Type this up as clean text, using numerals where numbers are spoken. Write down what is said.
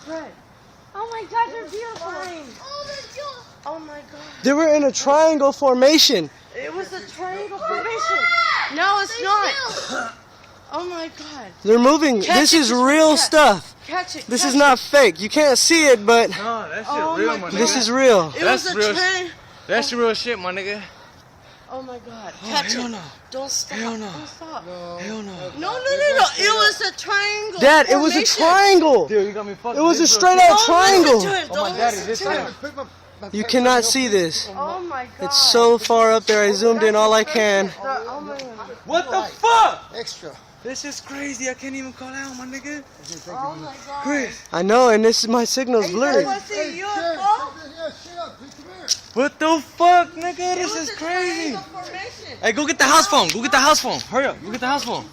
Fred. Oh my God, they're beautiful. Oh, they're beautiful. Oh my God. They were in a triangle formation. It was a triangle formation. No, it's not. Oh my God. They're moving. This is real stuff. Catch it. This is not fake. You can't see it, but No, that shit real, my nigga. this is real. That's real. That's real shit, my nigga. Oh my God. Catch it. No. Don't stop. Hell no. Don't stop. Hell no. No. It was a triangle. Dad, it was a triangle. Dude, you got me fucked. It was a straight out triangle. Oh my daddy, this time. You cannot see this. Oh my God. It's so far up there. I zoomed in all I can. Oh my God. What the fuck? Extra. This is crazy. I can't even call out, my nigga. Oh my God. Chris. I know, and this is my signal's blurry. Was it UFO? What the fuck, nigga? This is crazy. Hey, go get the house phone. Go get the house phone. Hurry up. Go get the house phone.